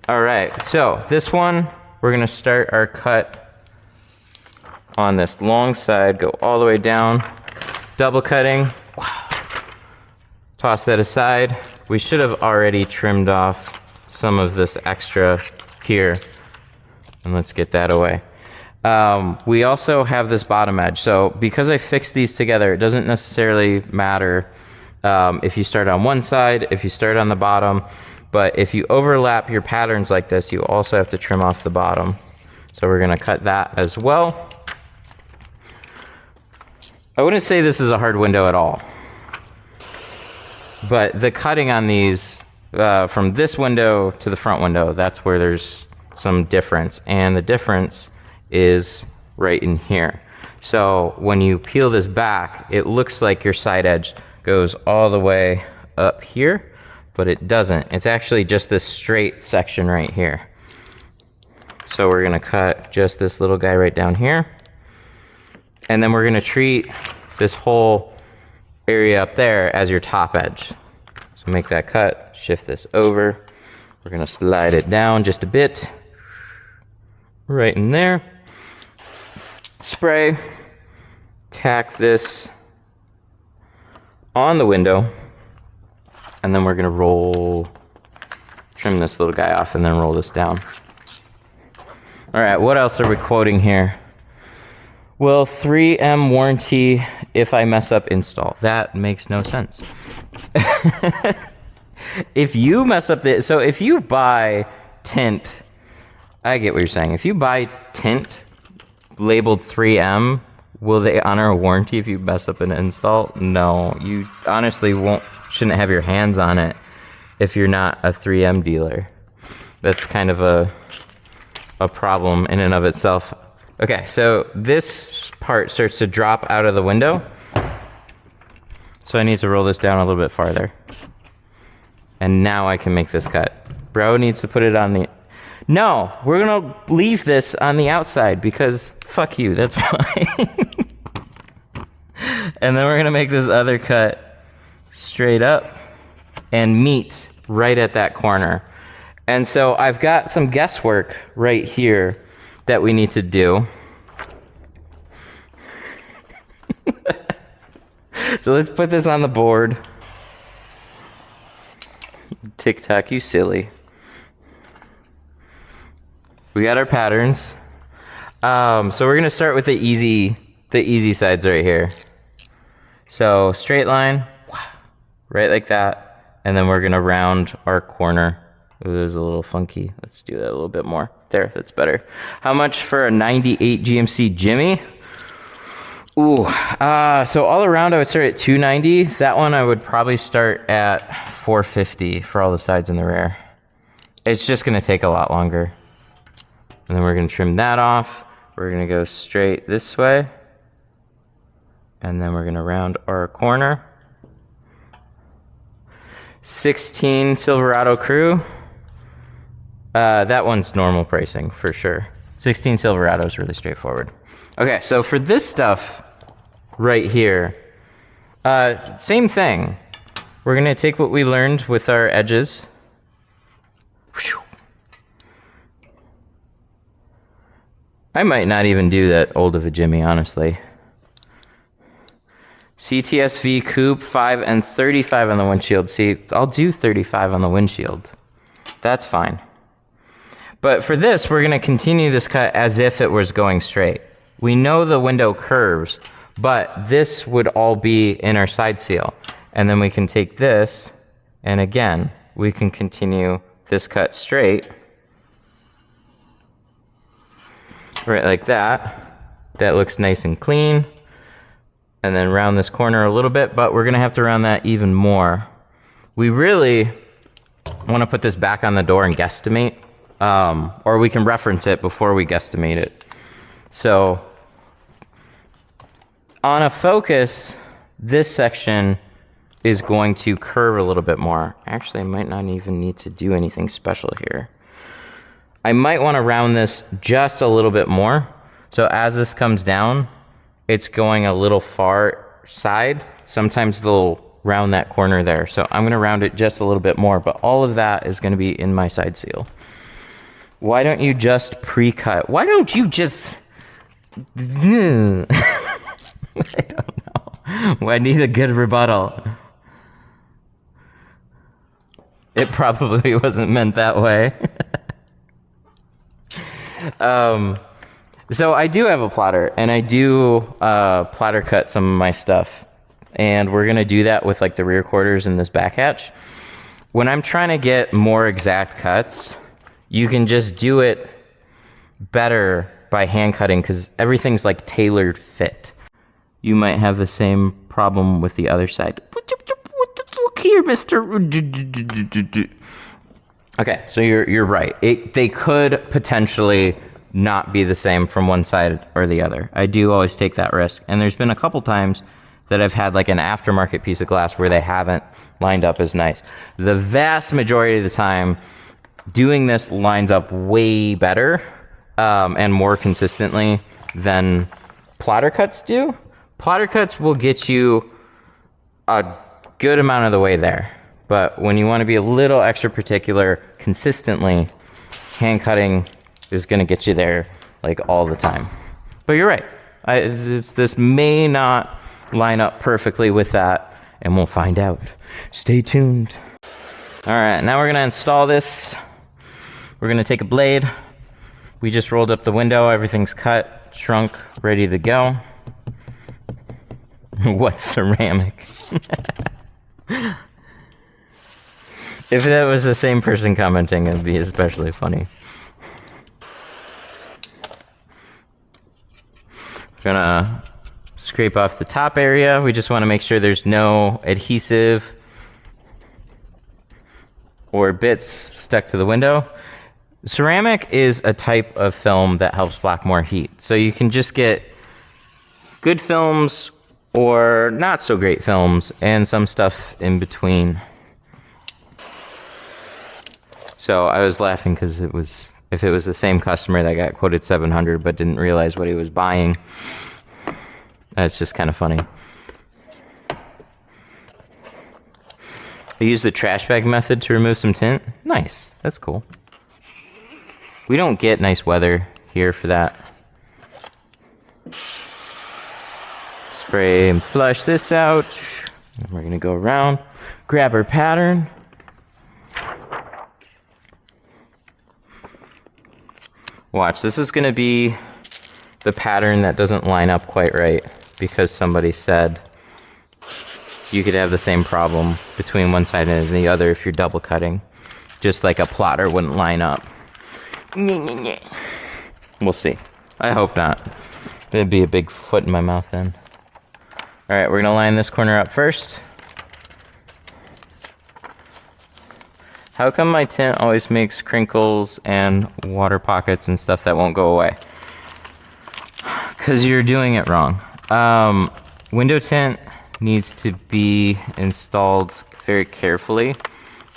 All right, so this one, we're gonna start our cut on this long side, go all the way down, double cutting, toss that aside. We should have already trimmed off some of this extra here, and let's get that away. We also have this bottom edge, so because I fixed these together, it doesn't necessarily matter if you start on one side, if you start on the bottom, but if you overlap your patterns like this, you also have to trim off the bottom. So we're gonna cut that as well. I wouldn't say this is a hard window at all, but the cutting on these, from this window to the front window, that's where there's some difference, and the difference is right in here. So when you peel this back, it looks like your side edge goes all the way up here, but it doesn't. It's actually just this straight section right here. So we're gonna cut just this little guy right down here, and then we're gonna treat this whole area up there as your top edge. So make that cut, shift this over. We're gonna slide it down just a bit, right in there. Spray, tack this on the window, and then we're gonna trim this little guy off and then roll this down. All right, what else are we quoting here? Well, 3M warranty if I mess up install. That makes no sense. If you mess up so if you buy tint, I get what you're saying. If you buy tint labeled 3M, will they honor a warranty if you mess up an install? No, you honestly shouldn't have your hands on it if you're not a 3M dealer. That's kind of a problem in and of itself. Okay, so this part starts to drop out of the window. So I need to roll this down a little bit farther. And now I can make this cut. Bro needs to put it on the... No, we're gonna leave this on the outside because fuck you, that's fine. And then we're gonna make this other cut straight up and meet right at that corner. And so I've got some guesswork right here that we need to do. So let's put this on the board. Tic-tac, you silly. We got our patterns. So we're gonna start with the easy sides right here. So straight line, right like that, and then we're gonna round our corner. Ooh, it was a little funky. Let's do that a little bit more. There, that's better. How much for a 98 GMC Jimmy? Ooh, so all around I would start at 290. That one I would probably start at 450 for all the sides and the rear. It's just gonna take a lot longer. And then we're gonna trim that off. We're gonna go straight this way. And then we're gonna round our corner. 16 Silverado Crew. That one's normal pricing for sure. 16 Silverado is really straightforward. Okay, so for this stuff right here, same thing. We're gonna take what we learned with our edges. I might not even do that old of a Jimmy, honestly. CTSV Coupe 5 and 35 on the windshield. See, I'll do 35 on the windshield. That's fine. But for this, we're gonna continue this cut as if it was going straight. We know the window curves, but this would all be in our side seal. And then we can take this, and again, we can continue this cut straight. Right like that. That looks nice and clean. And then round this corner a little bit, but we're gonna have to round that even more. We really wanna put this back on the door and guesstimate, or we can reference it before we guesstimate it. So on a focus, this section is going to curve a little bit more. Actually, I might not even need to do anything special here. I might wanna round this just a little bit more. So as this comes down, it's going a little far side. Sometimes they'll round that corner there. So I'm gonna round it just a little bit more, but all of that is gonna be in my side seal. Why don't you just pre-cut? Why don't you just... I don't know. I need a good rebuttal. It probably wasn't meant that way. So I do have a plotter, and I do plotter cut some of my stuff. And we're gonna do that with like the rear quarters and this back hatch. When I'm trying to get more exact cuts, you can just do it better by hand cutting because everything's like tailored fit. You might have the same problem with the other side. Look here, mister. Okay, so you're right. They could potentially not be the same from one side or the other. I do always take that risk. And there's been a couple times that I've had like an aftermarket piece of glass where they haven't lined up as nice. The vast majority of the time, doing this lines up way better and more consistently than plotter cuts do. Plotter cuts will get you a good amount of the way there. But when you want to be a little extra particular consistently, hand cutting is going to get you there like all the time. But you're right. This may not line up perfectly with that, and we'll find out. Stay tuned. All right, now we're going to install this. We're going to take a blade. We just rolled up the window. Everything's cut, shrunk, ready to go. What ceramic? If that was the same person commenting, it'd be especially funny. We're gonna scrape off the top area. We just want to make sure there's no adhesive or bits stuck to the window. Ceramic is a type of film that helps block more heat. So you can just get good films or not so great films and some stuff in between. So I was laughing because if it was the same customer that got quoted $700 but didn't realize what he was buying, that's just kind of funny. I used the trash bag method to remove some tint. Nice, that's cool. We don't get nice weather here for that. Spray and flush this out. And we're gonna go around, grab our pattern. Watch, this is gonna be the pattern that doesn't line up quite right because somebody said you could have the same problem between one side and the other if you're double cutting. Just like a plotter wouldn't line up. We'll see. I hope not. It'd be a big foot in my mouth then. All right, we're gonna line this corner up first. How come my tint always makes crinkles and water pockets and stuff that won't go away? Because you're doing it wrong. Window tint needs to be installed very carefully.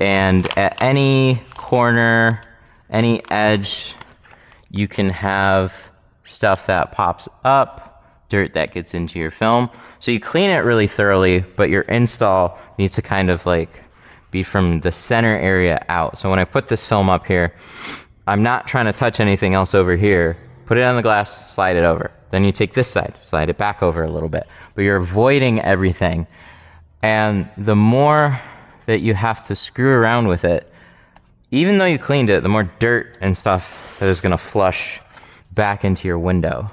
And at any corner, any edge, you can have stuff that pops up, dirt that gets into your film. So you clean it really thoroughly, but your install needs to kind of like be from the center area out. So when I put this film up here, I'm not trying to touch anything else over here. Put it on the glass, slide it over. Then you take this side, slide it back over a little bit. But you're avoiding everything. And the more that you have to screw around with it, even though you cleaned it, the more dirt and stuff that is gonna flush back into your window.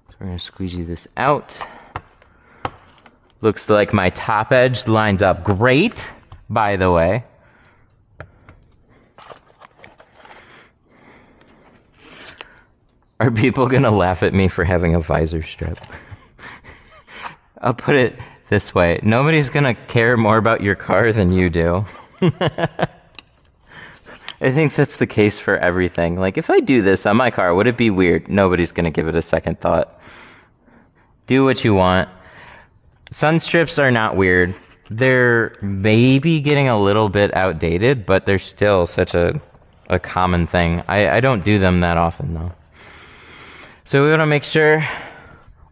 So we're gonna squeegee this out. Looks like my top edge lines up great, by the way. Are people gonna laugh at me for having a visor strip? I'll put it this way. Nobody's gonna care more about your car than you do. I think that's the case for everything. Like, if I do this on my car, would it be weird? Nobody's gonna give it a second thought. Do what you want. Sun strips are not weird. They're maybe getting a little bit outdated, but they're still such a common thing. I don't do them that often, though. So we want to make sure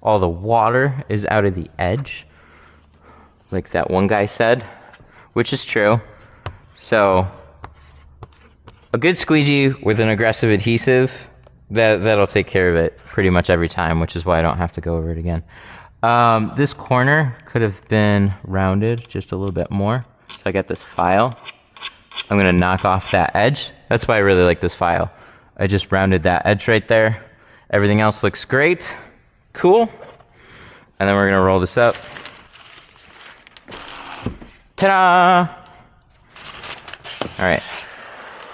all the water is out of the edge, like that one guy said, which is true. So A good squeegee with an aggressive adhesive, that'll take care of it pretty much every time, which is why I don't have to go over it again. This corner could have been rounded just a little bit more. So I got this file. I'm gonna knock off that edge. That's why I really like this file. I just rounded that edge right there. Everything else looks great. Cool. And then we're gonna roll this up. Ta-da! All right.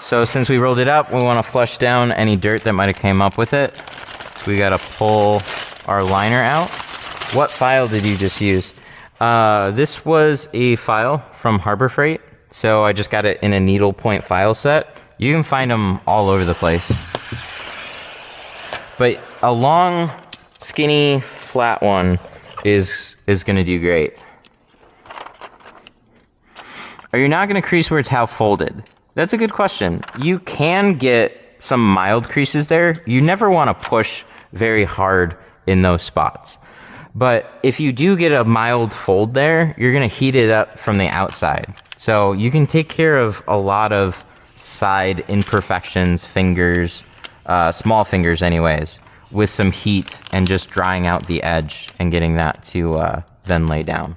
So since we rolled it up, we want to flush down any dirt that might have came up with it. So we got to pull our liner out. What file did you just use? This was a file from Harbor Freight. So I just got it in a needle point file set. You can find them all over the place. But a long, skinny, flat one is going to do great. Are you not going to crease where it's half folded? That's a good question. You can get some mild creases there. You never want to push very hard in those spots. But if you do get a mild fold there, you're going to heat it up from the outside. So you can take care of a lot of side imperfections, fingers, small fingers anyways, with some heat and just drying out the edge and getting that to then lay down.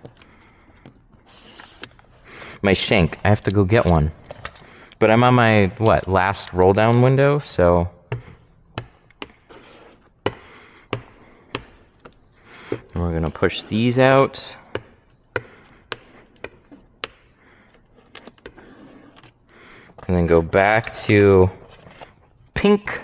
My shank, I have to go get one. But I'm on my, last roll down window, so. And we're gonna push these out. And then go back to pink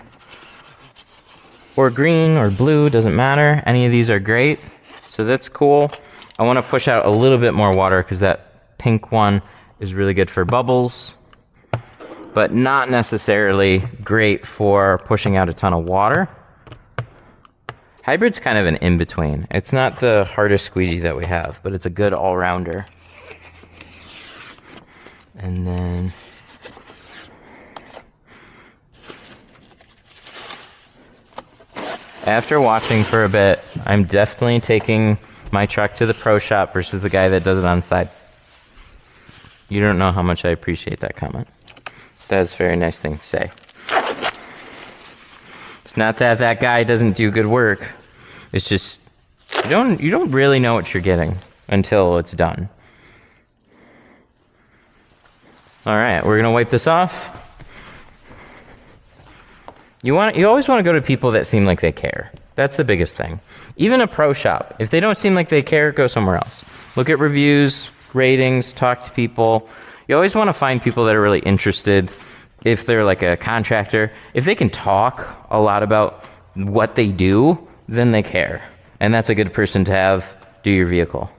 or green or blue, doesn't matter. Any of these are great, so that's cool. I wanna push out a little bit more water because that pink one is really good for bubbles, but not necessarily great for pushing out a ton of water. Hybrid's kind of an in-between. It's not the hardest squeegee that we have, but it's a good all-rounder. And then after watching for a bit, I'm definitely taking my truck to the pro shop versus the guy that does it on side. You don't know how much I appreciate that comment. That's a very nice thing to say. It's not that that guy doesn't do good work. It's just you don't really know what you're getting until it's done. All right, we're gonna wipe this off. You always want to go to people that seem like they care. That's the biggest thing. Even a pro shop, if they don't seem like they care, go somewhere else. Look at reviews, ratings, talk to people. You always want to find people that are really interested. If they're like a contractor, if they can talk a lot about what they do, then they care. And that's a good person to have do your vehicle.